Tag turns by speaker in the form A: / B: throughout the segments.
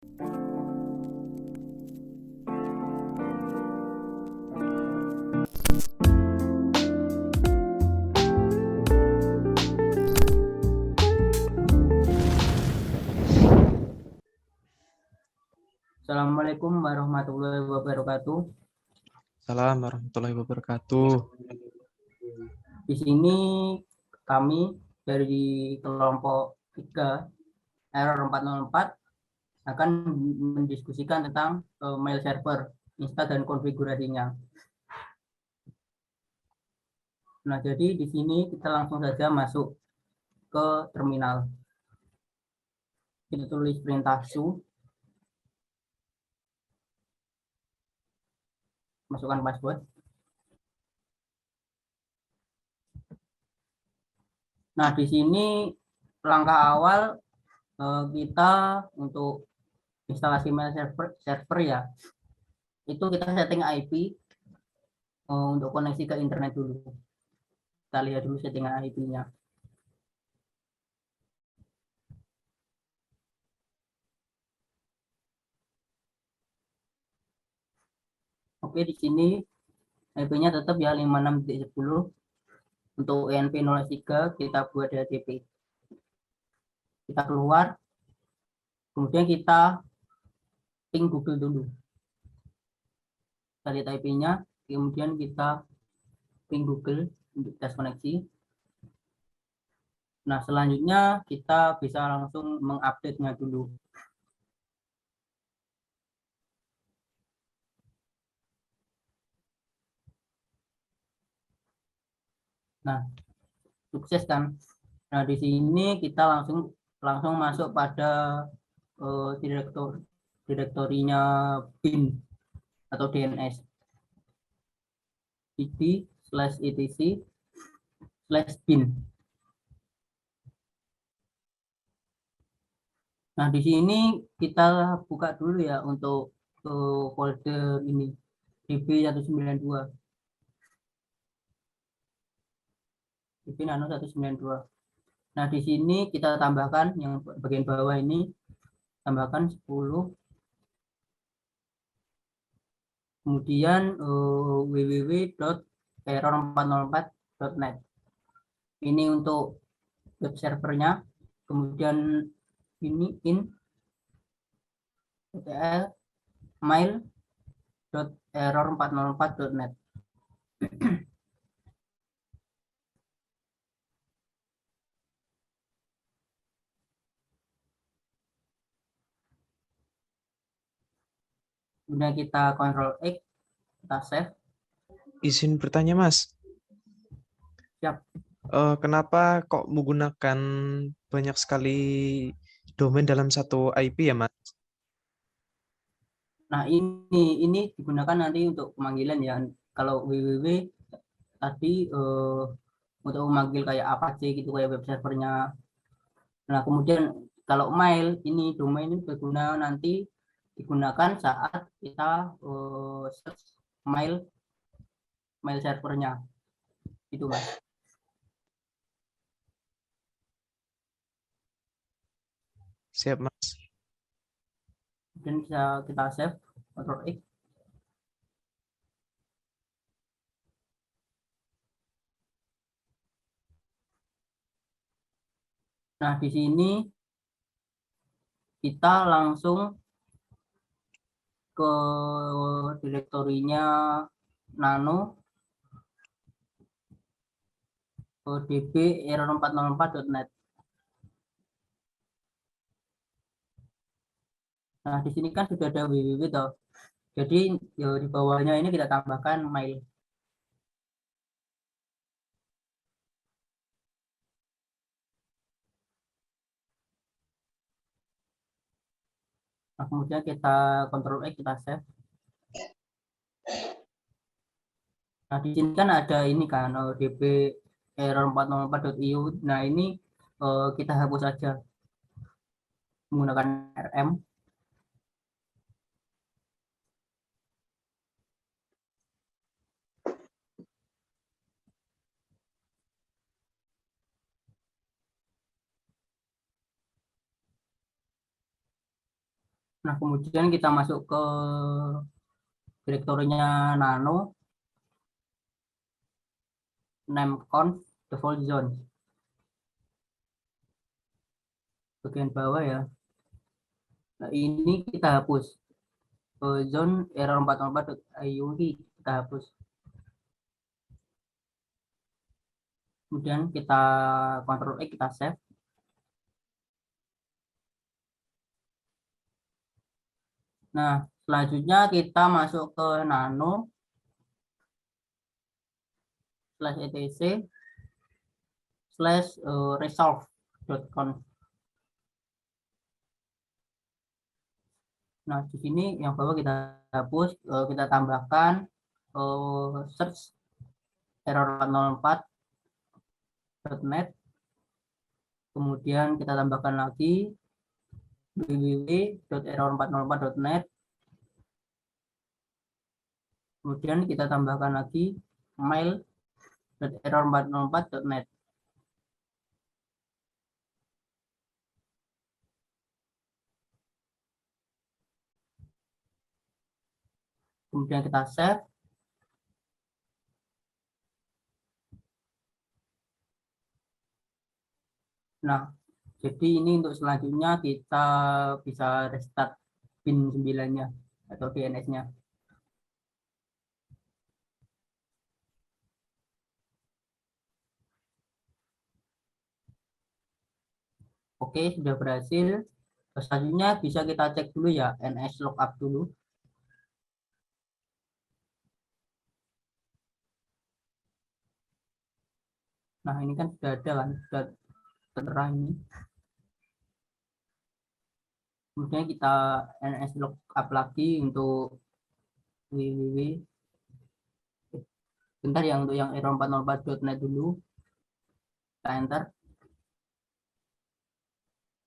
A: Assalamualaikum warahmatullahi wabarakatuh.
B: Assalamualaikum warahmatullahi wabarakatuh.
A: Di sini kami dari kelompok 3 error 404 akan mendiskusikan tentang mail server, install dan konfigurasinya. Nah, jadi di sini kita langsung saja masuk ke terminal. Kita tulis perintah su, masukkan password. Nah, di sini langkah awal kita untuk instalasi mail server ya, itu kita setting IP untuk koneksi ke internet dulu. Kita lihat dulu settingan IP-nya. Oke, di sini IP-nya tetap ya 56.10. Untuk ENP 03 kita buat DHCP. Kita keluar, kemudian kita ping Google dulu. Kita lihat IP-nya, kemudian kita ping Google untuk tes koneksi. Nah, selanjutnya kita bisa langsung mengupdate-nya dulu. Nah, sukses kan? Nah, di sini kita langsung masuk pada direktorinya bin atau DNS. id/etc/bin. Nah, di sini kita buka dulu ya untuk folder ini db192. db nano 192. Nah, di sini kita tambahkan yang bagian bawah ini, tambahkan 10. Kemudian www.error404.net. Ini untuk web servernya. Kemudian ini mail.error404.net. Kemudian kita Ctrl X, kita save.
B: Izin bertanya, Mas.
A: Siap.
B: Kenapa kok menggunakan banyak sekali domain dalam satu IP ya, Mas?
A: Nah, ini digunakan nanti untuk pemanggilan ya. Kalau www tadi untuk memanggil kayak Apache gitu, kayak web servernya. Nah, kemudian kalau mail ini domain ini berguna nanti digunakan saat kita search mail servernya. Itu, Mas.
B: Siap, Mas.
A: Dan bisa kita save, Ctrl X. Nah, di sini kita langsung ke direktorinya nano ke db error404.net. Nah, di sini kan sudah ada www toh. Jadi ya, di bawahnya ini kita tambahkan mail. Nah, kemudian kita Ctrl X, kita save. Nah, di sini kan ada ini kan db error404.io. Nah, ini kita hapus saja menggunakan rm. Nah, kemudian kita masuk ke direktorinya nano, name conf default zone. Bagian bawah ya. Nah, ini kita hapus. Zone error 404.io ini kita hapus. Kemudian kita Ctrl X, kita save. Nah, selanjutnya kita masuk ke nano /etc /resolve.conf. Nah, di sini yang bawah kita hapus, kita tambahkan search error 404.net. Kemudian kita tambahkan lagi www.error404.net. Kemudian kita tambahkan lagi mail.error404.net. Kemudian kita save. Nah, jadi ini untuk selanjutnya kita bisa restart pin 9-nya atau DNS-nya. Oke, sudah berhasil. Selanjutnya bisa kita cek dulu ya, NS lookup dulu. Nah, ini kan sudah ada kan, sudah tertera ini. Kemudian kita NS lookup lagi untuk www. Bentar ya, untuk yang error 404.net dulu. Kita enter.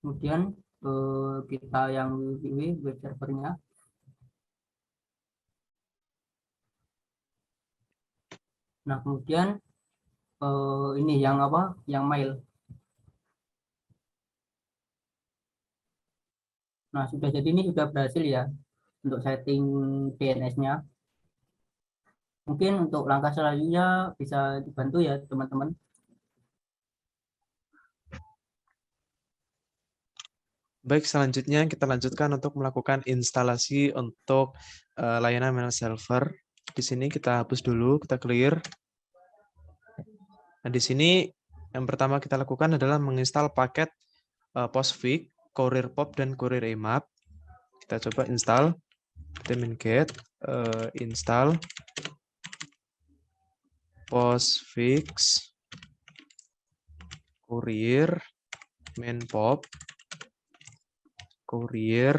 A: Kemudian kita yang www web servernya. Nah, kemudian ini yang apa? Yang mail. Nah, sudah jadi, ini sudah berhasil ya untuk setting DNS-nya. Mungkin untuk langkah selanjutnya bisa dibantu ya teman-teman.
B: Baik, selanjutnya kita lanjutkan untuk melakukan instalasi untuk layanan mail server. Di sini kita hapus dulu, kita clear. Nah, di sini yang pertama kita lakukan adalah menginstal paket Postfix, Courier Pop, dan Courier IMAP. Kita coba install, kita get install Postfix, Courier, main pop, Courier,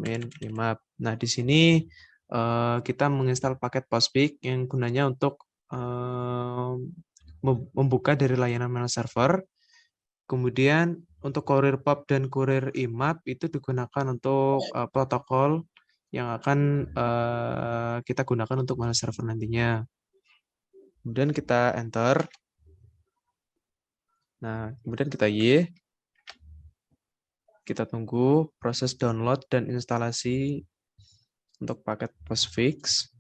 B: main IMAP. Nah, di sini kita menginstal paket Postfix yang gunanya untuk membuka dari layanan mail server. Kemudian untuk Courier Pop dan Courier IMAP itu digunakan untuk protokol yang akan kita gunakan untuk mail server nantinya. Kemudian kita enter. Nah, kemudian kita Y. Kita tunggu proses download dan instalasi untuk paket Postfix.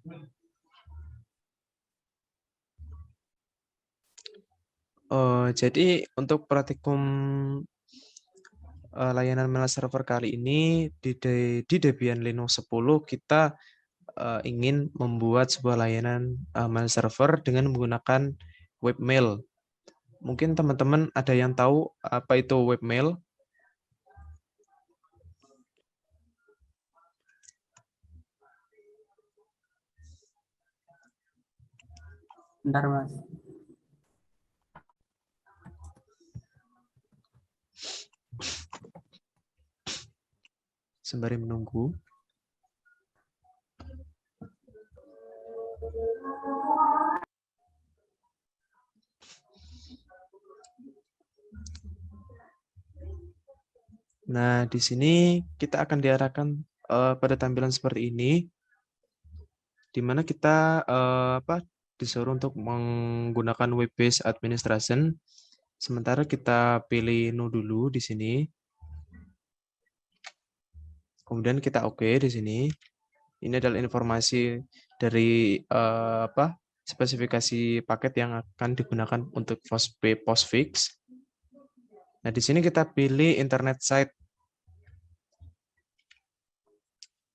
B: Jadi untuk praktikum layanan mail server kali ini di Debian Linux 10 kita ingin membuat sebuah layanan mail server dengan menggunakan webmail. Mungkin teman-teman ada yang tahu apa itu webmail?
A: Bentar, Mas.
B: Sembari menunggu. Nah, di sini kita akan diarahkan pada tampilan seperti ini, di mana kita disuruh untuk menggunakan web-based administration. Sementara kita pilih no dulu di sini. Kemudian kita oke di sini. Ini adalah informasi dari spesifikasi paket yang akan digunakan untuk postfix. Nah, di sini kita pilih internet site.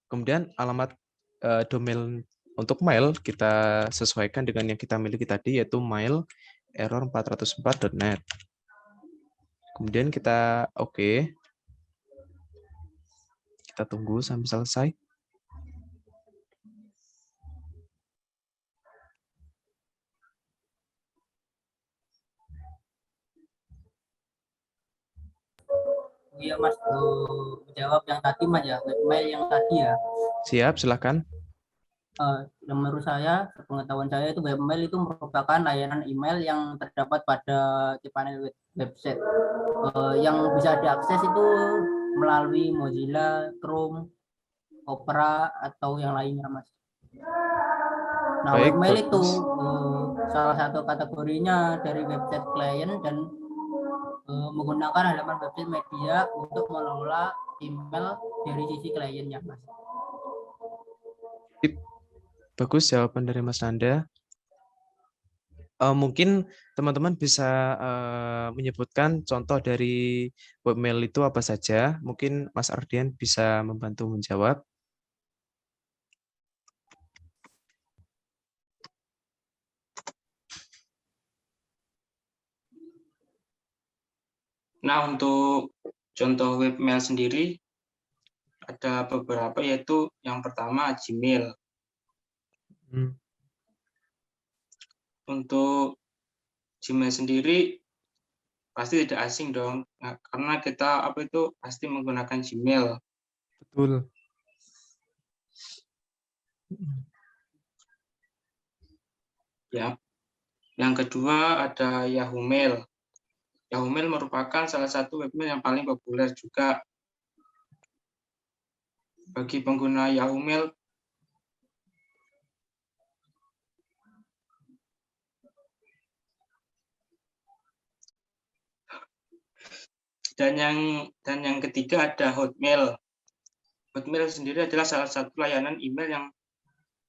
B: Kemudian alamat domain untuk mail kita sesuaikan dengan yang kita miliki tadi, yaitu mail error404.net. Kemudian kita oke. Kita tunggu sampai selesai.
A: Iya Mas, jawab yang tadi Mas ya, webmail yang tadi ya.
B: Siap, silakan.
A: Menurut saya, pengetahuan saya itu webmail itu merupakan layanan email yang terdapat pada cPanel website. Yang bisa diakses itu melalui Mozilla, Chrome, Opera, atau yang lainnya Mas. Nah,
B: Baik,
A: webmail
B: bagus.
A: itu salah satu kategorinya dari website klien dan menggunakan halaman website media untuk mengelola email dari sisi kliennya, Mas.
B: Bagus jawaban dari Mas Nanda. Mungkin teman-teman bisa menyebutkan contoh dari webmail itu apa saja. Mungkin Mas Ardian bisa membantu menjawab.
C: Nah, untuk contoh webmail sendiri ada beberapa, yaitu yang pertama Gmail. Untuk Gmail sendiri pasti tidak asing dong, nah, karena kita pasti menggunakan Gmail.
B: Betul.
C: Ya. Yang kedua ada Yahoo Mail. Yahoo Mail merupakan salah satu webmail yang paling populer juga. Bagi pengguna Yahoo Mail, dan yang ketiga ada Hotmail. Hotmail sendiri adalah salah satu layanan email yang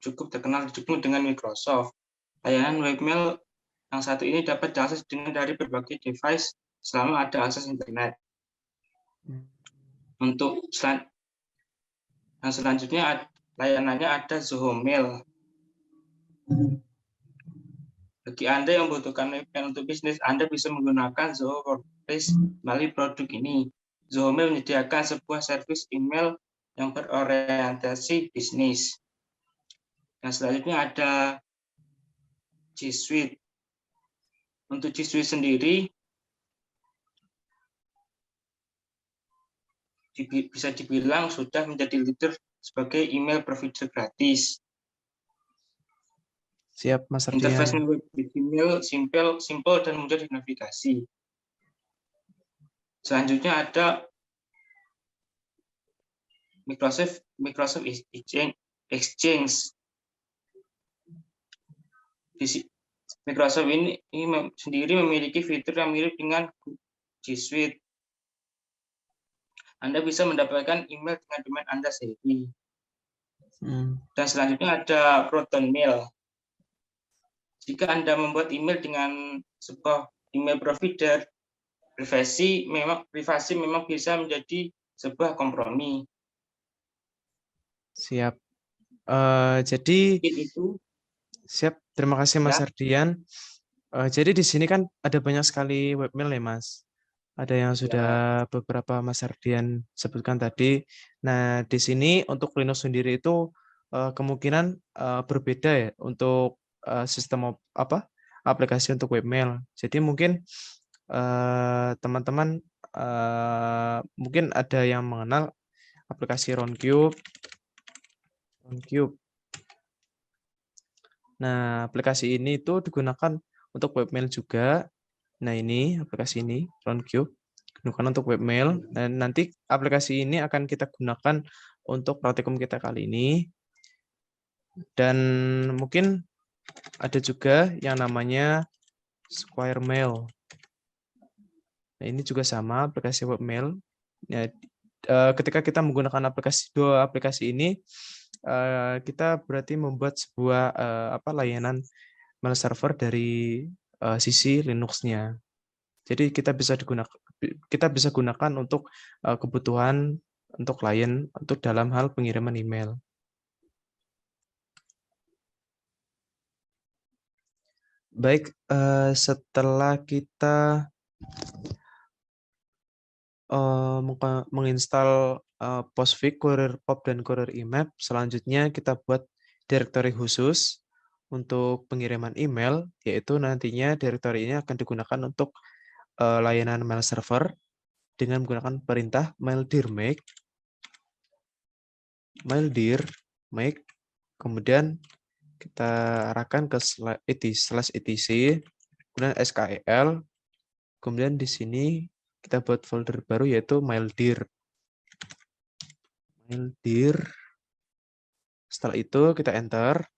C: cukup terkenal dengan Microsoft. Layanan webmail yang satu ini dapat diakses dari berbagai device selama ada akses internet. Untuk yang selanjutnya layanannya ada Zoho Mail. Bagi Anda yang membutuhkan webmail untuk bisnis, Anda bisa menggunakan Zoho WordPress melalui produk ini. Zoho Mail menyediakan sebuah servis email yang berorientasi bisnis. Yang selanjutnya ada G Suite. Untuk G Suite sendiri bisa dibilang sudah menjadi leader sebagai email provider gratis.
B: Siap, Mas Ardian.
C: Interface email simple dan mudah dinavigasi. Selanjutnya ada Microsoft Exchange. Microsoft ini sendiri memiliki fitur yang mirip dengan G Suite. Anda bisa mendapatkan email dengan domain Anda sendiri. Dan selanjutnya ada Proton Mail. Jika Anda membuat email dengan sebuah email provider, privasi memang bisa menjadi sebuah kompromi.
B: Siap. Jadi
C: itu.
B: Siap. Terima kasih Mas Ardian. Jadi di sini kan ada banyak sekali webmail ya Mas. Ada yang sudah beberapa Mas Ardian sebutkan tadi. Nah di sini untuk Linux sendiri itu kemungkinan berbeda ya untuk sistem aplikasi untuk webmail. Jadi mungkin teman-teman mungkin ada yang mengenal aplikasi Roundcube. Nah, aplikasi ini itu digunakan untuk webmail juga. Nah, ini aplikasi ini, Roundcube, digunakan untuk webmail. Dan nanti aplikasi ini akan kita gunakan untuk praktikum kita kali ini. Dan mungkin ada juga yang namanya Squiremail. Nah, ini juga sama aplikasi webmail. Ya, ketika kita menggunakan dua aplikasi ini, kita berarti membuat sebuah layanan mail server dari sisi Linux-nya. Jadi kita bisa gunakan untuk kebutuhan untuk klien untuk dalam hal pengiriman email. Baik, setelah kita menginstal Postfix, Courier Pop, dan Courier IMAP, selanjutnya kita buat direktori khusus untuk pengiriman email, yaitu nantinya direktori ini akan digunakan untuk layanan mail server dengan menggunakan perintah maildir make, kemudian kita arahkan ke /etc, kemudian skel, kemudian di sini kita buat folder baru yaitu maildir. Setelah itu kita enter.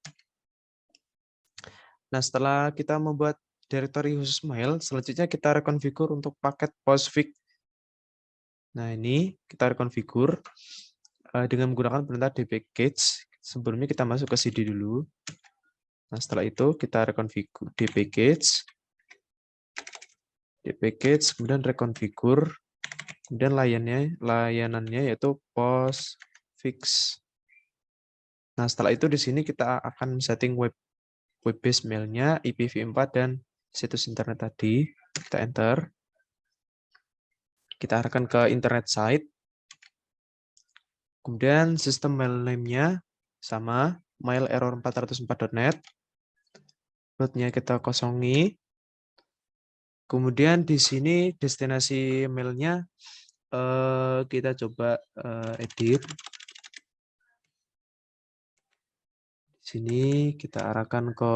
B: Nah, setelah kita membuat direktori khusus mail, selanjutnya kita rekonfigur untuk paket Postfix. Nah, ini kita rekonfigur dengan menggunakan perintah dpkg. Sebelumnya kita masuk ke cd dulu. Nah, setelah itu kita rekonfigur dpkg, kemudian rekonfigur, kemudian layanannya yaitu Postfix. Nah, setelah itu di sini kita akan setting web base mailnya, IPv4 dan situs internet tadi. Kita enter. Kita arahkan ke internet site. Kemudian sistem mail name-nya sama mailerror404.net. Root-nya kita kosongi. Kemudian di sini destinasi mailnya kita coba edit. Di sini kita arahkan ke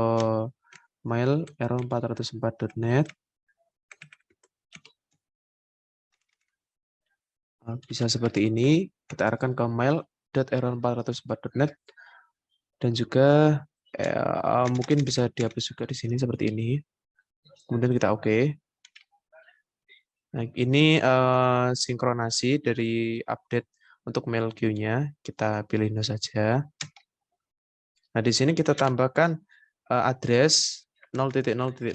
B: mailerror404.net. Bisa seperti ini. Kita arahkan ke mail.error404.net dan juga mungkin bisa dihapus juga di sini seperti ini. Kemudian kita oke. Nah, ini sinkronasi dari update untuk mail queue-nya. Kita pilih no saja. Nah, di sini kita tambahkan address 0.0.0.0/0.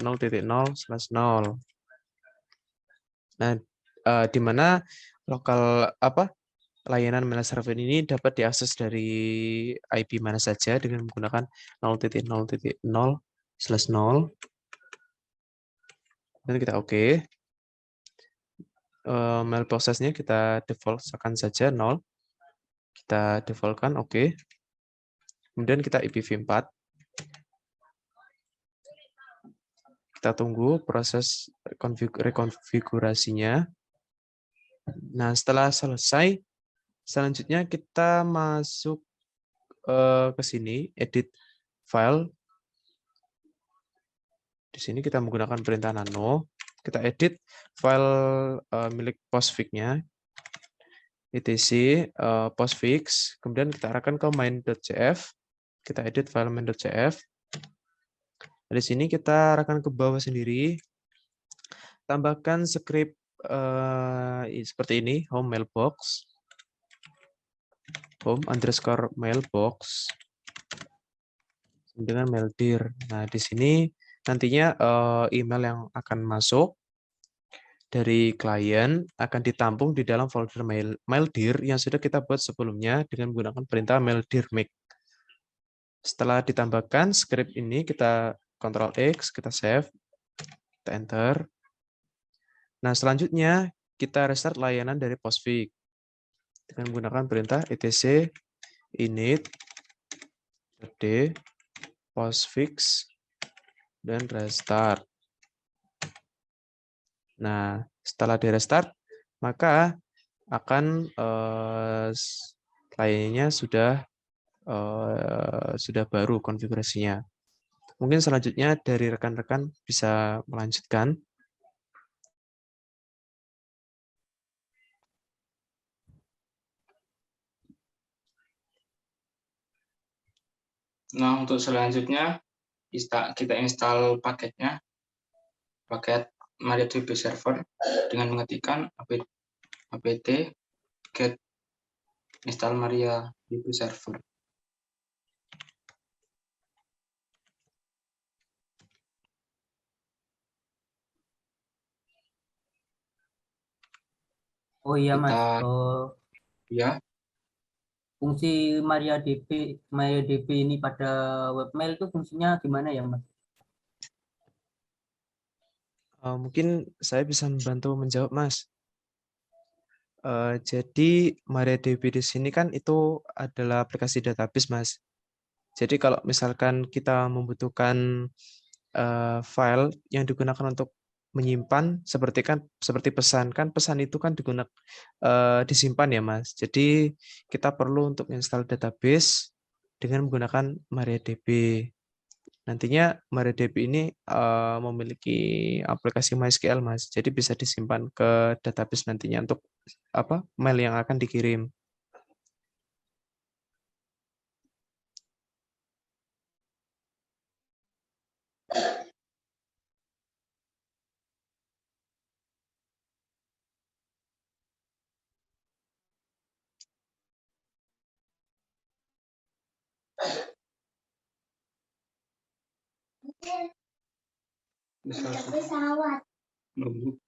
B: Nah, di mana lokal layanan mail server ini dapat diakses dari IP mana saja dengan menggunakan 0.0.0/0. Dan kita oke. Mail prosesnya kita default-kan saja 0. Kita default-kan oke. Kemudian kita IPv4. Kita tunggu proses rekonfigurasinya. Nah, setelah selesai, selanjutnya kita masuk ke sini, edit file. Di sini kita menggunakan perintah nano. Kita edit file milik Postfix-nya, etc Postfix. Kemudian kita arahkan ke main.cf. Kita edit file main.cf. Di sini kita arahkan ke bawah sendiri. Tambahkan script seperti ini, home mailbox. home_mailbox dengan maildir. Nah, di sini nantinya email yang akan masuk dari klien akan ditampung di dalam folder maildir yang sudah kita buat sebelumnya dengan menggunakan perintah maildir make. Setelah ditambahkan script ini, kita Ctrl X, kita save, kita enter. Nah, selanjutnya kita restart layanan dari Postfix dengan menggunakan perintah etc init d postfix dan restart. Nah, setelah di restart, maka akan layanannya sudah baru konfigurasinya. Mungkin selanjutnya dari rekan-rekan bisa melanjutkan.
C: Nah, untuk selanjutnya kita install paketnya, paket MariaDB server dengan mengetikkan apt get install MariaDB server.
A: Oh iya Mas,
C: Kita ya,
A: fungsi MariaDB ini pada webmail itu fungsinya gimana ya Mas?
B: Mungkin saya bisa membantu menjawab, Mas. Jadi MariaDB di sini kan itu adalah aplikasi database, Mas. Jadi kalau misalkan kita membutuhkan file yang digunakan untuk menyimpan seperti pesan kan pesan itu kan disimpan ya, Mas. Jadi kita perlu untuk install database dengan menggunakan MariaDB. Nantinya MariaDB ini memiliki aplikasi MySQL, Mas. Jadi bisa disimpan ke database nantinya untuk mail yang akan dikirim.
C: nunggu.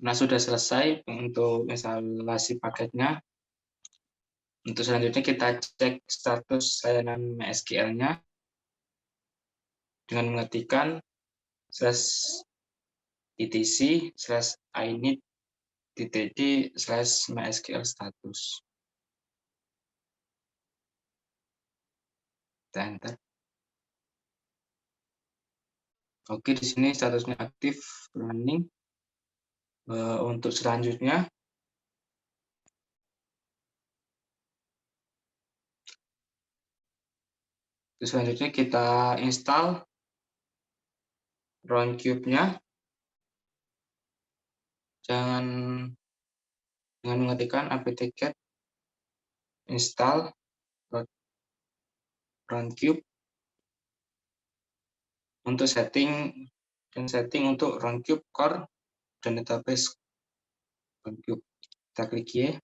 C: Nah, sudah selesai untuk instalasi paketnya. Untuk selanjutnya kita cek status layanan MySQL-nya dengan mengetikkan /etc/init/mysql status. Kita enter. Oke, di sini statusnya aktif running. Untuk selanjutnya kita install Roundcube-nya. Dengan mengetikkan apt-get install Roundcube. Untuk setting untuk Roundcube core dan database Roundcube. Kita klik Y.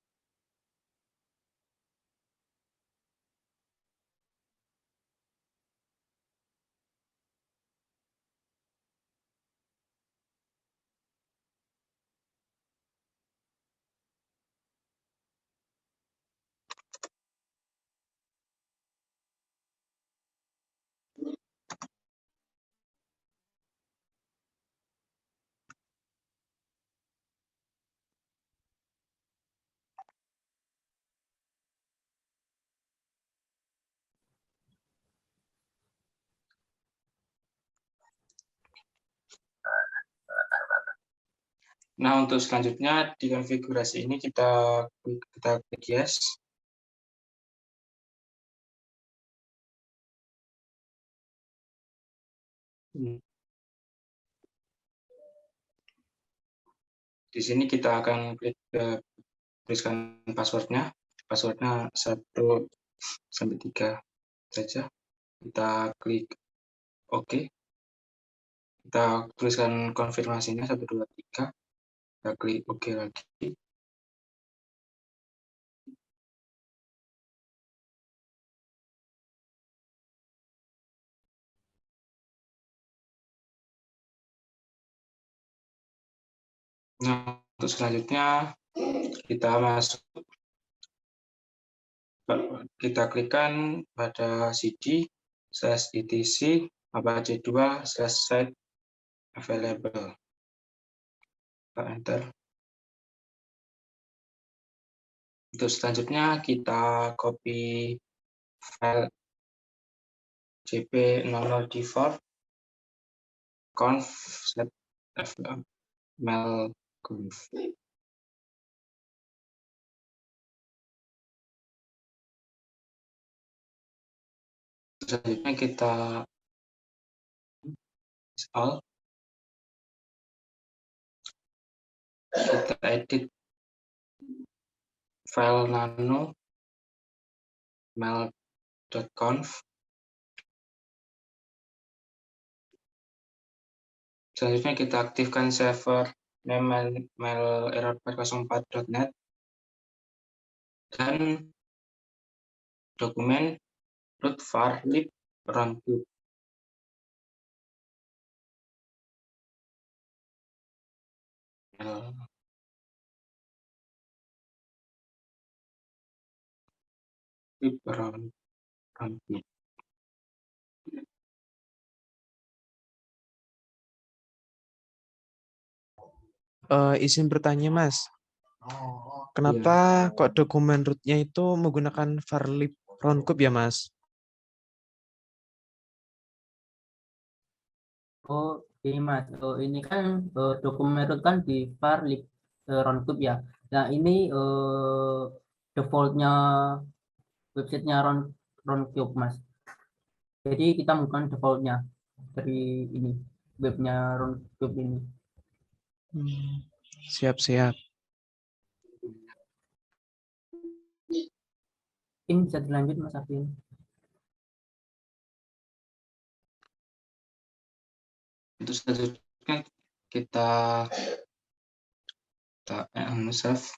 C: Nah, untuk selanjutnya di konfigurasi ini kita klik yes. Di sini kita akan klik tuliskan passwordnya. Passwordnya 1 sampai 3 saja. Kita klik OK. Kita tuliskan konfirmasinya 1, 2, 3. Kita klik OK lagi. Nah, untuk selanjutnya kita klikkan pada cd/etc /c2/site available. Kita enter. Untuk selanjutnya kita copy file jp00 default conf/fml-conf. Selanjutnya kita install. kita edit file nano mail.conf. Selanjutnya kita aktifkan server name mail-error404.net dan dokumen root var lib roundcube. Lib roundcube.
B: Izin bertanya, Mas. Kenapa kok dokumen root-nya itu menggunakan var lib roundcube ya, Mas?
A: Oh, ini Mas. Oh, ini kan dokumen root kan di var lib roundcube ya. Nah, ini defaultnya websitenya roundcube, Mas. Jadi kita bukan defaultnya dari ini webnya roundcube ini.
B: Siap-siap.
A: Ini bisa dilanjut, Mas Afin.
C: Untuk selanjutnya kita save.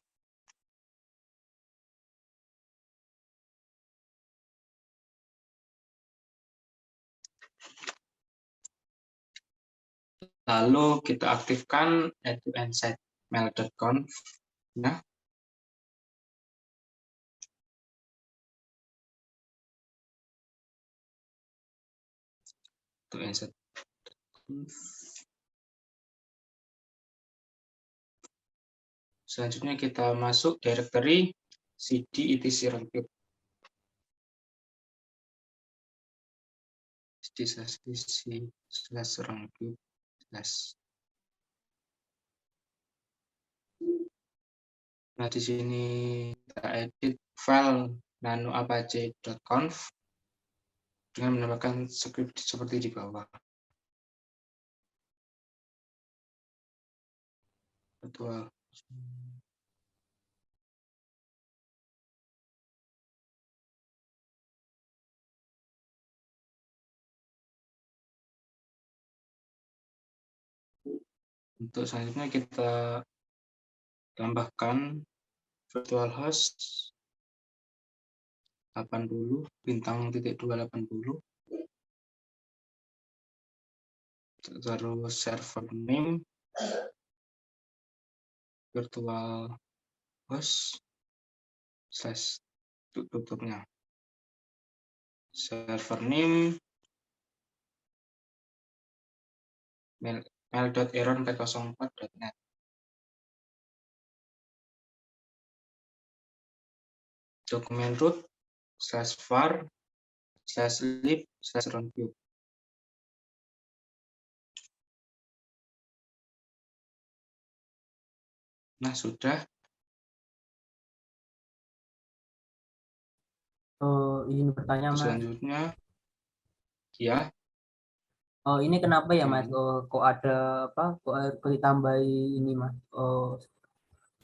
C: Lalu kita aktifkan add-to-inside mail.conf. Nah, to insert. Selanjutnya kita masuk directory cd etc roundcube. cd/roundcube. Nah, di sini kita edit file nanoapache.conf dengan menambahkan script seperti di bawah. Betul. Untuk selanjutnya kita tambahkan virtual host 80 bintang .280, terus server name virtual host slash tutupnya server name mail.error404.net. Dokumen root /var /lib /roundcube. Nah, sudah.
A: Izin bertanya, Mas.
C: Selanjutnya, ya.
A: Oh, ini kenapa ya, Mas? Kok ada apa? Kok ditambahi ini, Mas?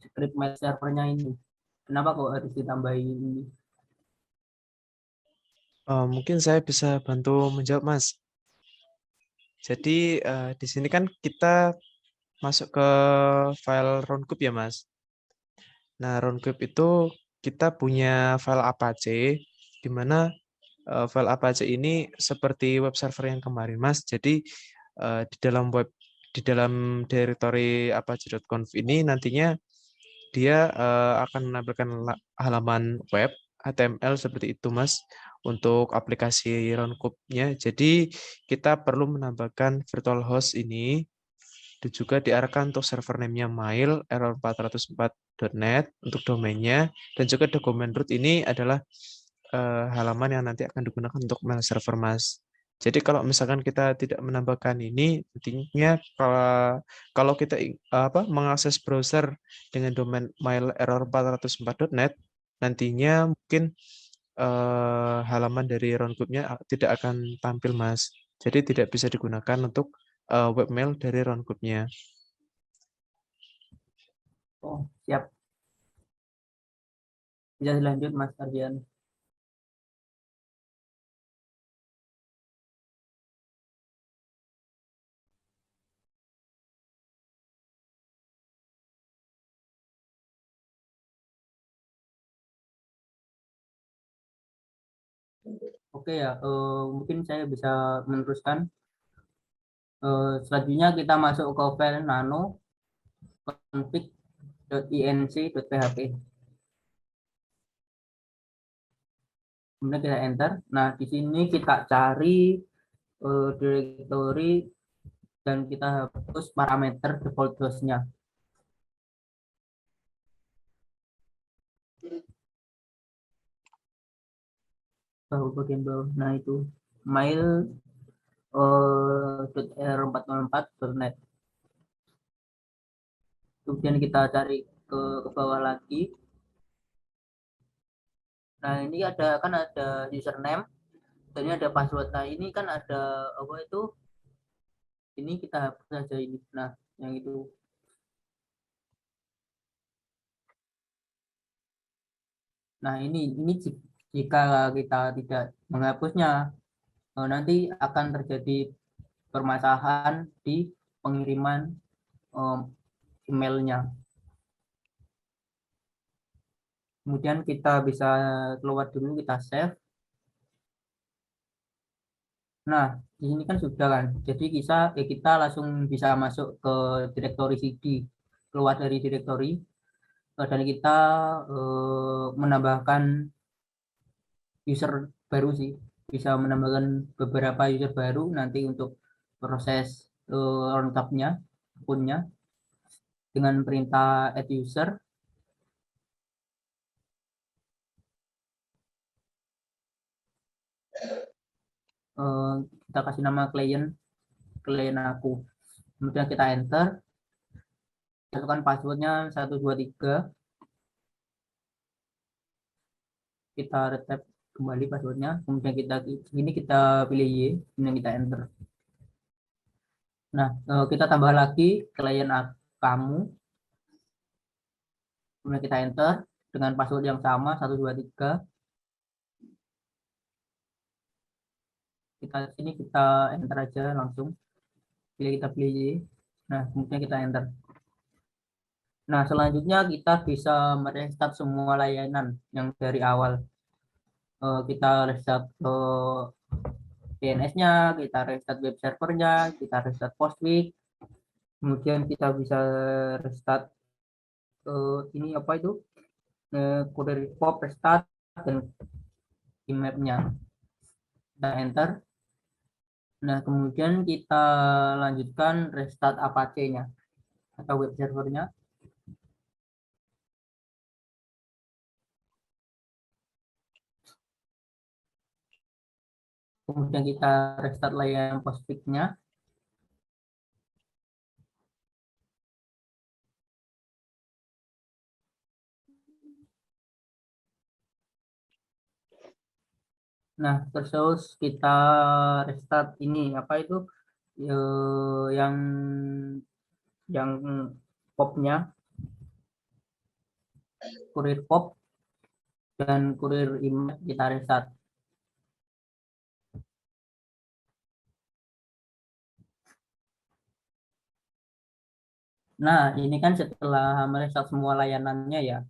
A: Script mail servernya ini. Kenapa kok harus ditambahi ini?
B: Mungkin saya bisa bantu menjawab, Mas. Jadi di sini kan kita masuk ke file roundcube ya, Mas. Nah, roundcube itu kita punya file Apache, di mana file Apache ini seperti web server yang kemarin, Mas. Jadi di dalam directory apache.conf ini nantinya dia akan menampilkan halaman web HTML seperti itu, Mas, untuk aplikasi roundcube-nya. Jadi kita perlu menambahkan virtual host ini dan juga diarahkan untuk server name-nya mail error404.net untuk domainnya, dan juga dokumen root ini adalah halaman yang nanti akan digunakan untuk mail server, Mas. Jadi kalau misalkan kita tidak menambahkan ini, intinya kalau kita mengakses browser dengan domain mail error404.net, nantinya mungkin halaman dari roundcube-nya tidak akan tampil, Mas. Jadi tidak bisa digunakan untuk webmail dari roundcube-nya.
A: Oh, siap. Bisa lanjut Mas Ardian. Oke ya, mungkin saya bisa meneruskan. Selanjutnya kita masuk ke file nano config.inc.php. Kemudian kita enter. Nah, di sini kita cari directory dan kita hapus parameter default host-nya. Bagian bawah. Nah, itu mail .r404.net. Kemudian kita cari ke bawah lagi. Nah, ini kan ada username dan ini ada password. Nah, ini kan ada apa itu? Ini kita hapus saja ini. Nah, yang itu. Nah, ini jika kita tidak menghapusnya, nanti akan terjadi permasalahan di pengiriman emailnya. Kemudian kita bisa keluar dulu, kita save. Nah, di sini kan sudah kan. Jadi kita langsung bisa masuk ke direktori CD, keluar dari direktori, dan kita menambahkan user baru sih. Bisa menambahkan beberapa user baru nanti untuk proses lengkapnya, akunnya dengan perintah add user. Kita kasih nama klien aku. Kemudian kita enter, masukkan passwordnya 123. Kita retype kembali passwordnya, kemudian kita pilih Y, kemudian kita enter. Nah, kita tambah lagi klien kamu, kemudian kita enter dengan password yang sama 123. Kita enter aja langsung, kita pilih Y. Nah, kemudian kita enter. Nah, selanjutnya kita bisa merestart semua layanan yang dari awal. Kita restart DNS-nya, kita restart web servernya, kita restart Postfix, kemudian kita bisa restart ini apa itu Courier Pop restart dan IMAP-nya. Kita enter. Nah, kemudian kita lanjutkan restart Apache-nya atau web servernya. Kemudian kita restart layanan Postfix-nya. Nah, terus kita restart ini apa itu yang popnya, Courier Pop dan Courier IMAP kita restart. Nah, ini kan setelah merestart semua layanannya ya.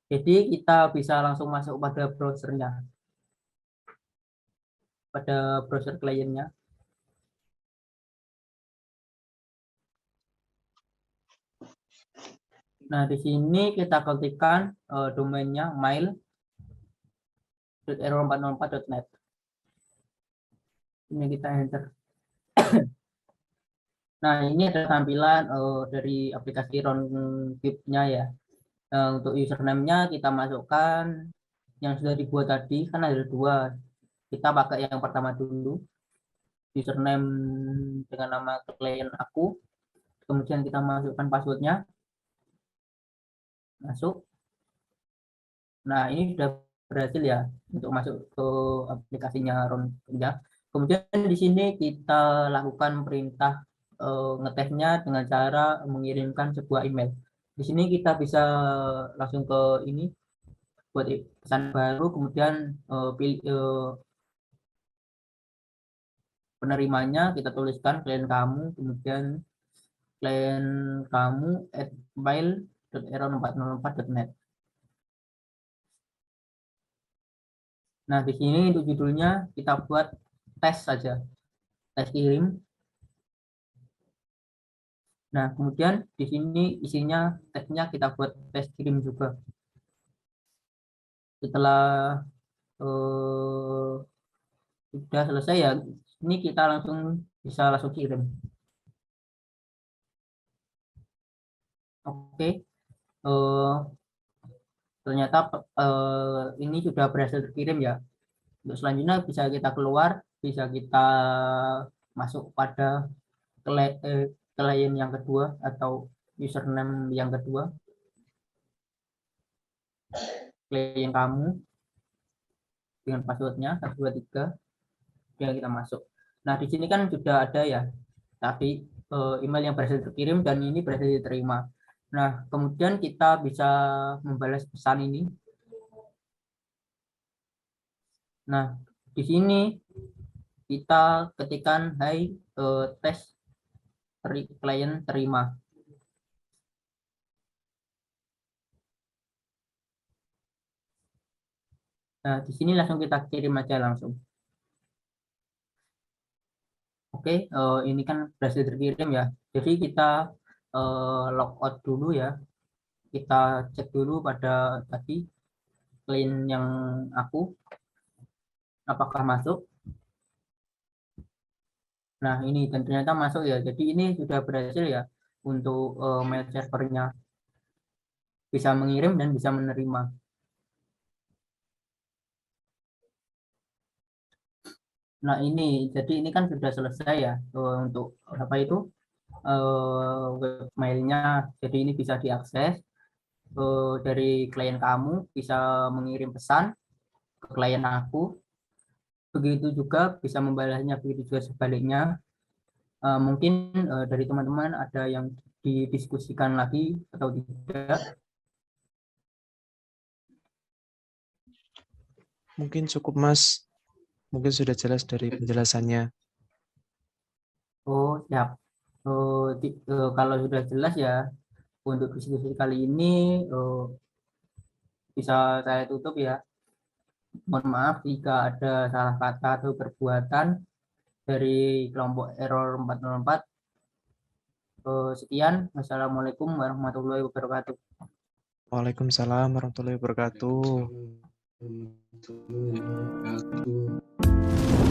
A: Jadi kita bisa langsung masuk pada browsernya, pada browser kliennya. Nah, di sini kita ketikkan domainnya mail.r404.net. Ini kita enter. Nah, ini ada tampilan dari aplikasi Roundkeep-nya ya. Untuk username-nya kita masukkan yang sudah dibuat tadi, kan ada 2. Kita pakai yang pertama dulu, username dengan nama klien aku. Kemudian kita masukkan passwordnya, masuk. Nah, ini sudah berhasil ya untuk masuk ke aplikasinya Roundkeep-nya. Kemudian di sini kita lakukan perintah ngetesnya dengan cara mengirimkan sebuah email. Di sini kita bisa langsung ke ini buat pesan baru, kemudian pilih penerimanya, kita tuliskan klien kamu, kemudian klien kamu @mail.error404.net. Nah, di sini untuk judulnya kita buat tes saja, tes kirim. Nah, kemudian di sini isinya tesnya kita buat tes kirim juga. Setelah sudah selesai ya, ini kita bisa langsung kirim. Oke, ternyata ini sudah berhasil terkirim ya. Untuk selanjutnya bisa kita keluar, bisa kita masuk pada klien yang kedua atau username yang kedua, klien kamu dengan passwordnya 123, yang kita masuk. Nah, di sini kan sudah ada ya, tapi email yang berhasil terkirim dan ini berhasil diterima. Nah, kemudian kita bisa membalas pesan ini. Nah, di sini kita ketikkan hai tes klien terima. Nah, di sini langsung kita kirim aja langsung. Oke, ini kan berhasil terkirim ya. Jadi kita logout dulu ya. Kita cek dulu pada tadi klien yang aku apakah masuk. Nah, ini dan ternyata masuk ya. Jadi ini sudah berhasil ya untuk mail servernya bisa mengirim dan bisa menerima. Nah, ini jadi ini kan sudah selesai ya untuk apa itu web mailnya. Jadi ini bisa diakses dari klien kamu, bisa mengirim pesan ke klien aku. Begitu juga bisa membalasnya, begitu juga sebaliknya. Mungkin dari teman-teman ada yang didiskusikan lagi atau tidak?
B: Mungkin cukup, Mas. Mungkin sudah jelas dari penjelasannya.
A: Oh, siap. Kalau sudah jelas ya, untuk diskusi kali ini bisa saya tutup ya. Mohon maaf jika ada salah kata atau perbuatan dari kelompok error 404. Sekian. Wassalamualaikum warahmatullahi wabarakatuh.
B: Waalaikumsalam warahmatullahi wabarakatuh.
C: Waalaikumsalam warahmatullahi wabarakatuh.